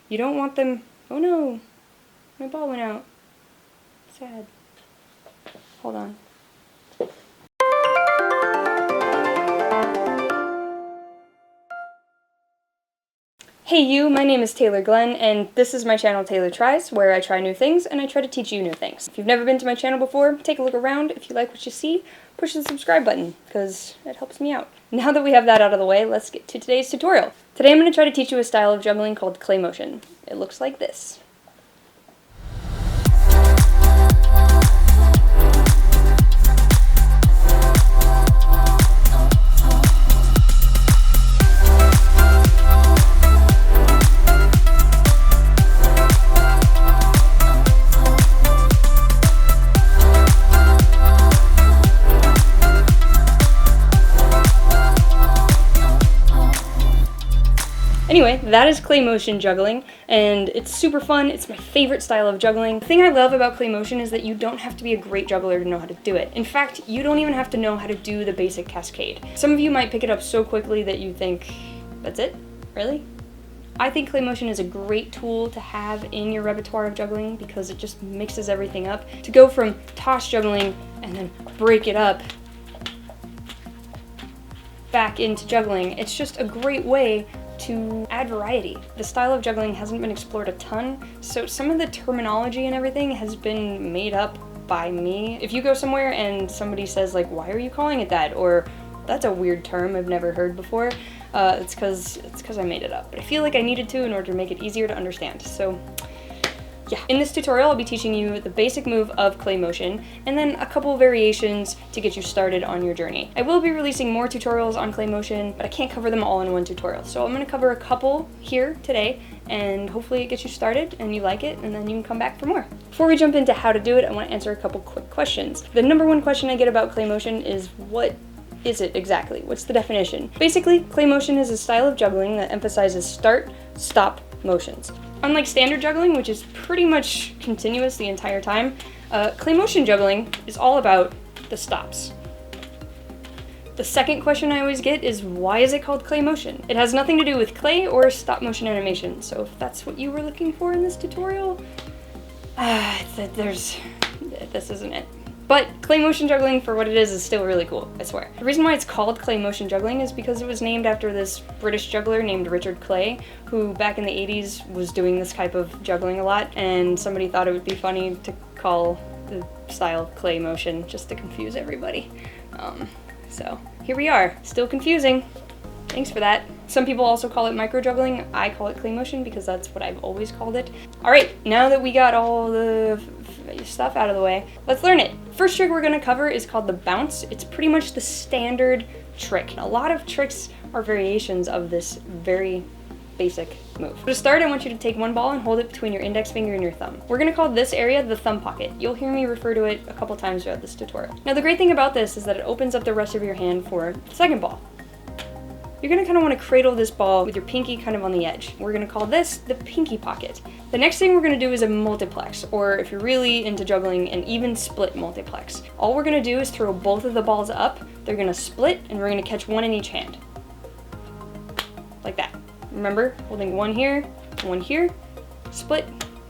You don't want them... Oh no! My ball went out. Sad. Hold on. Hey you, my name is Taylor Glenn, and this is my channel Taylor Tries, where I try new things and I try to teach you new things. If you've never been to my channel before, take a look around. If you like what you see, push the subscribe button, because it helps me out. Now that we have that out of the way, let's get to today's tutorial. Today I'm going to try to teach you a style of juggling called clay motion. It looks like this. Anyway, that is clay motion juggling, and it's super fun. It's my favorite style of juggling. The thing I love about clay motion is that you don't have to be a great juggler to know how to do it. In fact, you don't even have to know how to do the basic cascade. Some of you might pick it up so quickly that you think, that's it? Really? I think clay motion is a great tool to have in your repertoire of juggling because it just mixes everything up. To go from toss juggling and then break it up back into juggling, it's just a great way to add variety. The style of juggling hasn't been explored a ton, so some of the terminology and everything has been made up by me. If you go somewhere and somebody says like, why are you calling it that? Or that's a weird term I've never heard before, it's because I made it up. But I feel like I needed to in order to make it easier to understand. So yeah, in this tutorial I'll be teaching you the basic move of clay motion and then a couple variations to get you started on your journey. I will be releasing more tutorials on clay motion, but I can't cover them all in one tutorial. So I'm going to cover a couple here today and hopefully it gets you started and you like it and then you can come back for more. Before we jump into how to do it, I want to answer a couple quick questions. The number one question I get about clay motion is what is it exactly? What's the definition? Basically, clay motion is a style of juggling that emphasizes start, stop motions. Unlike standard juggling, which is pretty much continuous the entire time, clay motion juggling is all about the stops. The second question I always get is, why is it called clay motion? It has nothing to do with clay or stop motion animation, so if that's what you were looking for in this tutorial, this isn't it. But clay motion juggling, for what it is still really cool, I swear. The reason why it's called clay motion juggling is because it was named after this British juggler named Richard Clay, who back in the 80s was doing this type of juggling a lot, and somebody thought it would be funny to call the style clay motion just to confuse everybody. So here we are, still confusing. Thanks for that. Some people also call it micro juggling. I call it clay motion because that's what I've always called it. All right, now that we got all the stuff out of the way, let's learn it. First trick we're gonna cover is called the bounce. It's pretty much the standard trick. A lot of tricks are variations of this very basic move. To start, I want you to take one ball and hold it between your index finger and your thumb. We're gonna call this area the thumb pocket. You'll hear me refer to it a couple times throughout this tutorial. Now the great thing about this is that it opens up the rest of your hand for the second ball. You're gonna kind of want to cradle this ball with your pinky kind of on the edge. We're gonna call this the pinky pocket. The next thing we're gonna do is a multiplex, or if you're really into juggling, an even split multiplex. All we're gonna do is throw both of the balls up, they're gonna split, and we're gonna catch one in each hand. Like that. Remember, holding one here, split,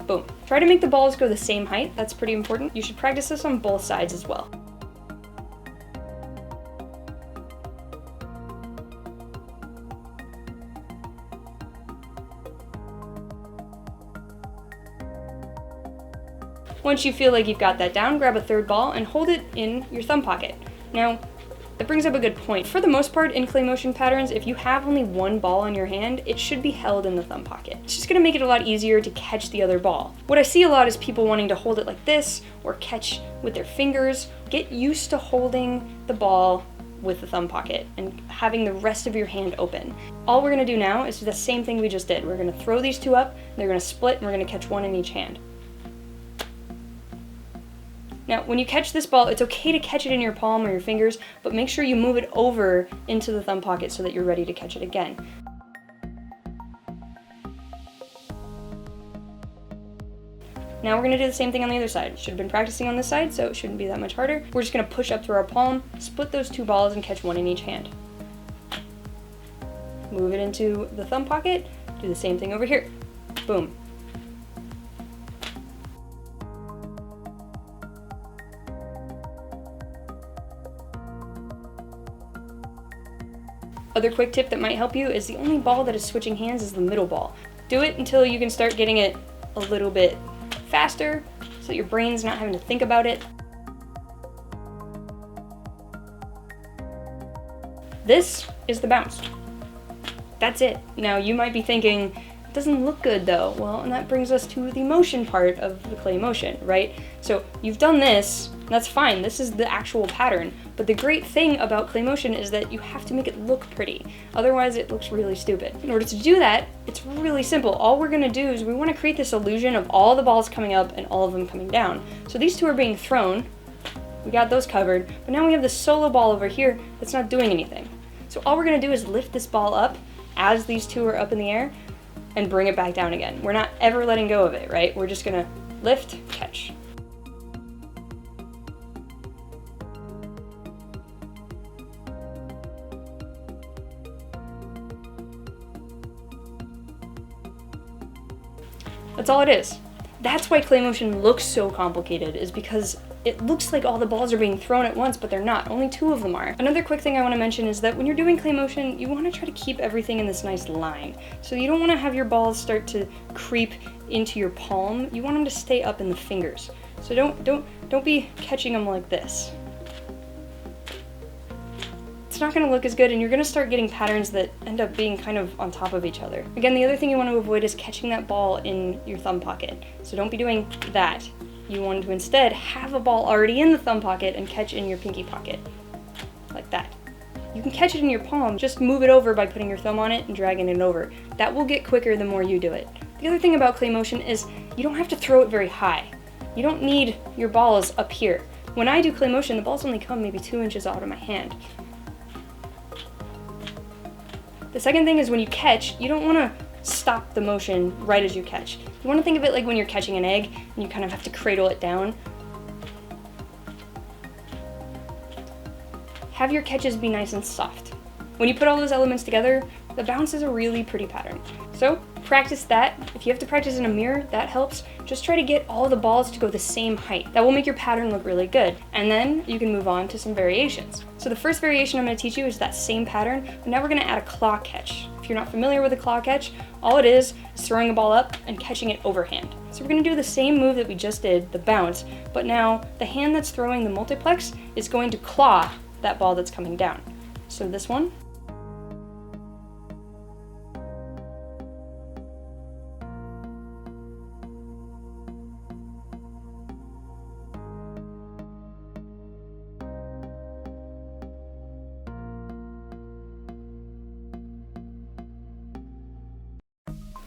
boom. Try to make the balls go the same height, that's pretty important. You should practice this on both sides as well. Once you feel like you've got that down, grab a third ball and hold it in your thumb pocket. Now, that brings up a good point. For the most part in clay motion patterns, if you have only one ball in your hand, it should be held in the thumb pocket. It's just gonna make it a lot easier to catch the other ball. What I see a lot is people wanting to hold it like this or catch with their fingers. Get used to holding the ball with the thumb pocket and having the rest of your hand open. All we're gonna do now is the same thing we just did. We're gonna throw these two up, they're gonna split, and we're gonna catch one in each hand. Now, when you catch this ball, it's okay to catch it in your palm or your fingers, but make sure you move it over into the thumb pocket so that you're ready to catch it again. Now we're gonna do the same thing on the other side. Should have been practicing on this side, so it shouldn't be that much harder. We're just gonna push up through our palm, split those two balls, and catch one in each hand. Move it into the thumb pocket, do the same thing over here. Boom. Other quick tip that might help you is the only ball that is switching hands is the middle ball. Do it until you can start getting it a little bit faster so that your brain's not having to think about it. This is the bounce. That's it. Now you might be thinking, it doesn't look good though. Well, and that brings us to the motion part of the clay motion, right? So you've done this, and that's fine. This is the actual pattern. But the great thing about clay motion is that you have to make it look pretty. Otherwise it looks really stupid. In order to do that, it's really simple. All we're gonna do is we wanna create this illusion of all the balls coming up and all of them coming down. So these two are being thrown. We got those covered, but now we have this solo ball over here that's not doing anything. So all we're gonna do is lift this ball up as these two are up in the air and bring it back down again. We're not ever letting go of it, right? We're just gonna lift, catch. That's all it is. That's why clay motion looks so complicated, is because it looks like all the balls are being thrown at once, but they're not. Only two of them are. Another quick thing I want to mention is that when you're doing clay motion, you want to try to keep everything in this nice line. So you don't want to have your balls start to creep into your palm. You want them to stay up in the fingers. So don't be catching them like this. It's not going to look as good, and you're going to start getting patterns that end up being kind of on top of each other. Again, the other thing you want to avoid is catching that ball in your thumb pocket. So don't be doing that. You want to instead have a ball already in the thumb pocket and catch in your pinky pocket, like that. You can catch it in your palm, just move it over by putting your thumb on it and dragging it over. That will get quicker the more you do it. The other thing about clay motion is you don't have to throw it very high. You don't need your balls up here. When I do clay motion, the balls only come maybe 2 inches out of my hand. The second thing is when you catch, you don't want to stop the motion right as you catch. You want to think of it like when you're catching an egg and you kind of have to cradle it down. Have your catches be nice and soft. When you put all those elements together, the bounce is a really pretty pattern. So practice that. If you have to practice in a mirror, that helps. Just try to get all the balls to go the same height. That will make your pattern look really good. And then you can move on to some variations. So the first variation I'm going to teach you is that same pattern, but now we're going to add a claw catch. If you're not familiar with a claw catch, all it is throwing a ball up and catching it overhand. So we're going to do the same move that we just did, the bounce, but now the hand that's throwing the multiplex is going to claw that ball that's coming down. So this one.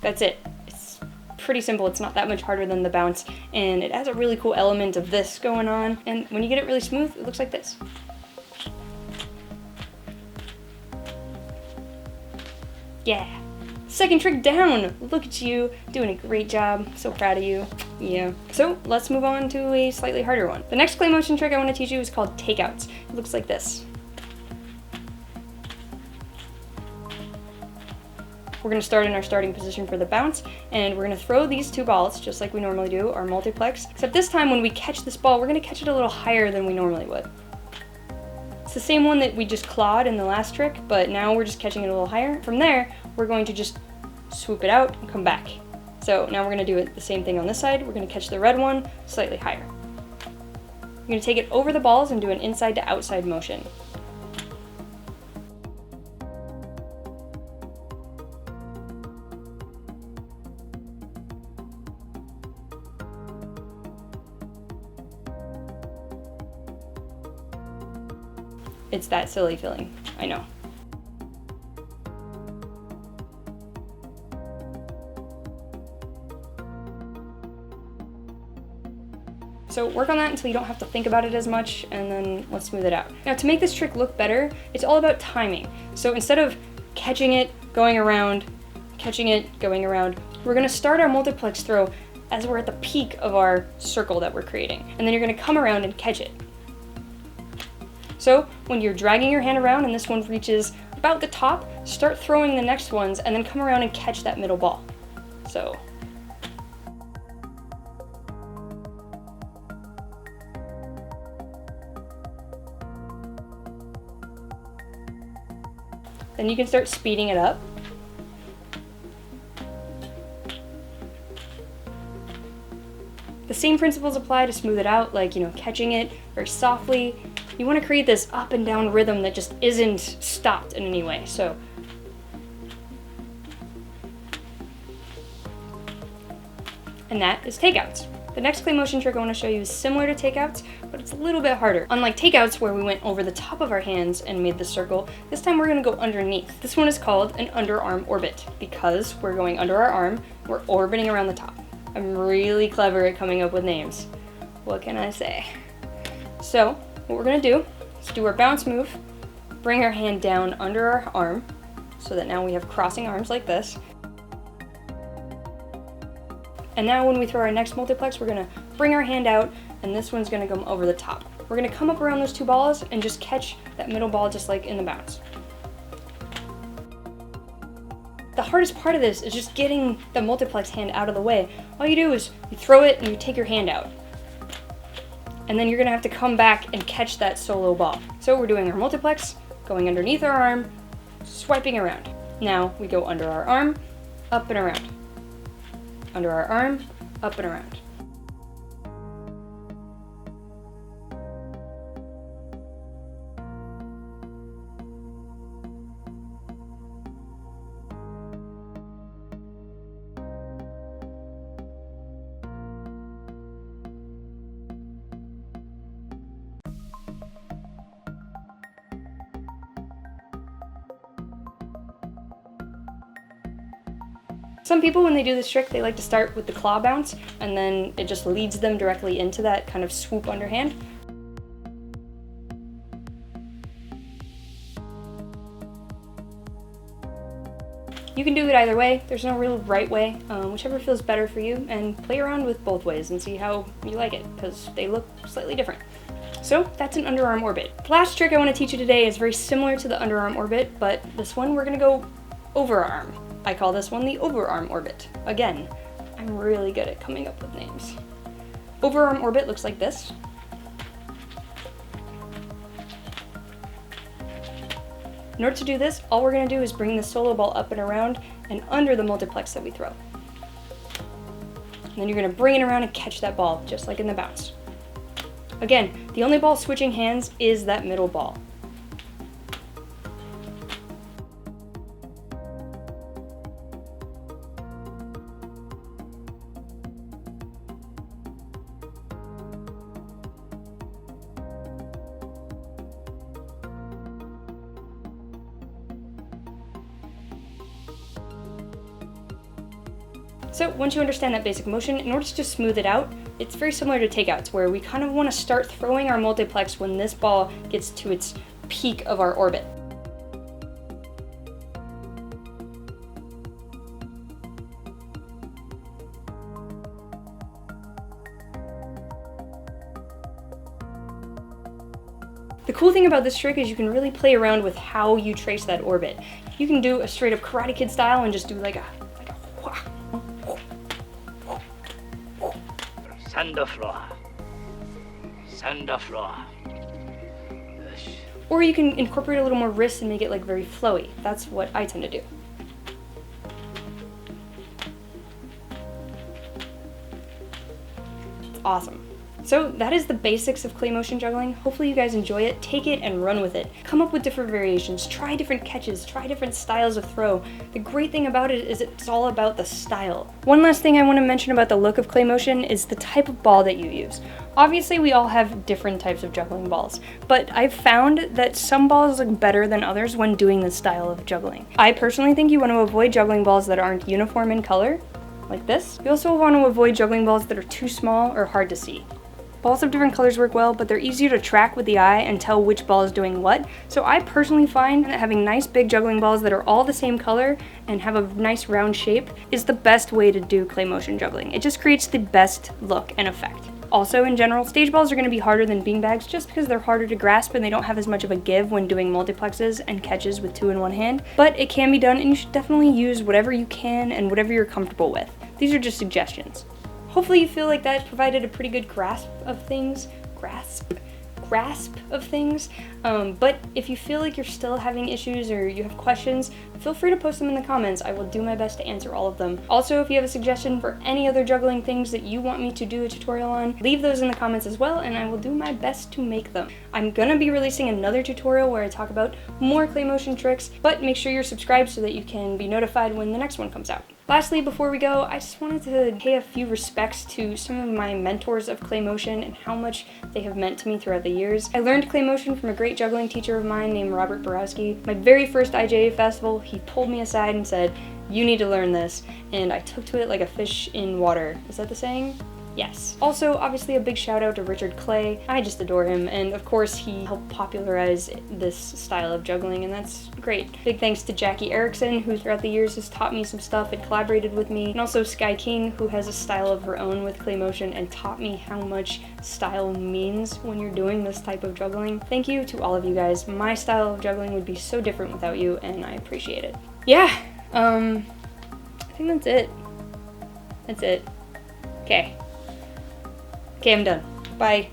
That's it. It's pretty simple. It's not that much harder than the bounce, and it has a really cool element of this going on, and when you get it really smooth, it looks like this. Yeah. Second trick down. Look at you doing a great job. So proud of you. Yeah. So let's move on to a slightly harder one. The next clay motion trick I want to teach you is called takeouts. It looks like this. We're going to start in our starting position for the bounce, and we're going to throw these two balls just like we normally do, our multiplex, except this time when we catch this ball, we're going to catch it a little higher than we normally would. It's the same one that we just clawed in the last trick, but now we're just catching it a little higher. From there, we're going to just swoop it out and come back. So now we're going to do it the same thing on this side. We're going to catch the red one slightly higher. You're going to take it over the balls and do an inside to outside motion. It's that silly feeling, I know. So work on that until you don't have to think about it as much, and then let's smooth it out. Now to make this trick look better, it's all about timing. So instead of catching it, going around, catching it, going around, we're gonna start our multiplex throw as we're at the peak of our circle that we're creating. And then you're gonna come around and catch it. So when you're dragging your hand around and this one reaches about the top, start throwing the next ones and then come around and catch that middle ball. So Then you can start speeding it up. The same principles apply to smooth it out, like, catching it very softly. You want to create this up and down rhythm that just isn't stopped in any way. So and that is takeouts. The next clay motion trick I want to show you is similar to takeouts, but it's a little bit harder. Unlike takeouts where we went over the top of our hands and made the circle, this time we're going to go underneath. This one is called an underarm orbit because we're going under our arm, we're orbiting around the top. I'm really clever at coming up with names. What can I say? So what we're going to do is do our bounce move, bring our hand down under our arm so that now we have crossing arms like this. And now when we throw our next multiplex, we're gonna bring our hand out and this one's gonna go over the top. We're gonna come up around those two balls and just catch that middle ball just like in the bounce. The hardest part of this is just getting the multiplex hand out of the way. All you do is you throw it and you take your hand out. And then you're gonna have to come back and catch that solo ball. So we're doing our multiplex, going underneath our arm, swiping around. Now we go under our arm, up and around. Under our arm, up and around. Some people, when they do this trick, they like to start with the claw bounce, and then it just leads them directly into that kind of swoop underhand. You can do it either way. There's no real right way, whichever feels better for you, and play around with both ways and see how you like it, because they look slightly different. So that's an underarm orbit. The last trick I want to teach you today is very similar to the underarm orbit, but this one we're going to go over our arm. I call this one the overarm orbit. Again, I'm really good at coming up with names. Overarm orbit looks like this. In order to do this, all we're going to do is bring the solo ball up and around and under the multiplex that we throw. And then you're going to bring it around and catch that ball, just like in the bounce. Again, the only ball switching hands is that middle ball. So once you understand that basic motion, in order to just smooth it out, it's very similar to takeouts, where we kind of want to start throwing our multiplex when this ball gets to its peak of our orbit. The cool thing about this trick is you can really play around with how you trace that orbit. You can do a straight up Karate Kid style and just do like a Sand floor. Or you can incorporate a little more wrist and make it like very flowy. That's what I tend to do. It's awesome. So that is the basics of clay motion juggling. Hopefully you guys enjoy it, take it and run with it. Come up with different variations, try different catches, try different styles of throw. The great thing about it is it's all about the style. One last thing I want to mention about the look of clay motion is the type of ball that you use. Obviously we all have different types of juggling balls, but I've found that some balls look better than others when doing this style of juggling. I personally think you want to avoid juggling balls that aren't uniform in color, like this. You also want to avoid juggling balls that are too small or hard to see. Balls of different colors work well, but they're easier to track with the eye and tell which ball is doing what. So I personally find that having nice big juggling balls that are all the same color and have a nice round shape is the best way to do clay motion juggling. It just creates the best look and effect. Also, in general, stage balls are going to be harder than beanbags just because they're harder to grasp and they don't have as much of a give when doing multiplexes and catches with two in one hand. But it can be done, and you should definitely use whatever you can and whatever you're comfortable with. These are just suggestions. Hopefully you feel like that provided a pretty good grasp of things. Grasp? grasp of things, but if you feel like you're still having issues or you have questions, feel free to post them in the comments. I will do my best to answer all of them. Also, if you have a suggestion for any other juggling things that you want me to do a tutorial on, leave those in the comments as well, and I will do my best to make them. I'm gonna be releasing another tutorial where I talk about more clay motion tricks, but make sure you're subscribed so that you can be notified when the next one comes out. Lastly, before we go, I just wanted to pay a few respects to some of my mentors of clay motion and how much they have meant to me throughout the years. I learned clay motion from a great juggling teacher of mine named Robert Borowski. My very first IJA festival, he pulled me aside and said, "You need to learn this," and I took to it like a fish in water. Is that the saying? Yes. Also, obviously a big shout out to Richard Clay. I just adore him, and of course he helped popularize this style of juggling, and that's great. Big thanks to Jackie Erickson, who throughout the years has taught me some stuff and collaborated with me, and also Sky King, who has a style of her own with clay motion and taught me how much style means when you're doing this type of juggling. Thank you to all of you guys. My style of juggling would be so different without you, and I appreciate it. Yeah, I think that's it. That's it. Okay. Okay, I'm done. Bye.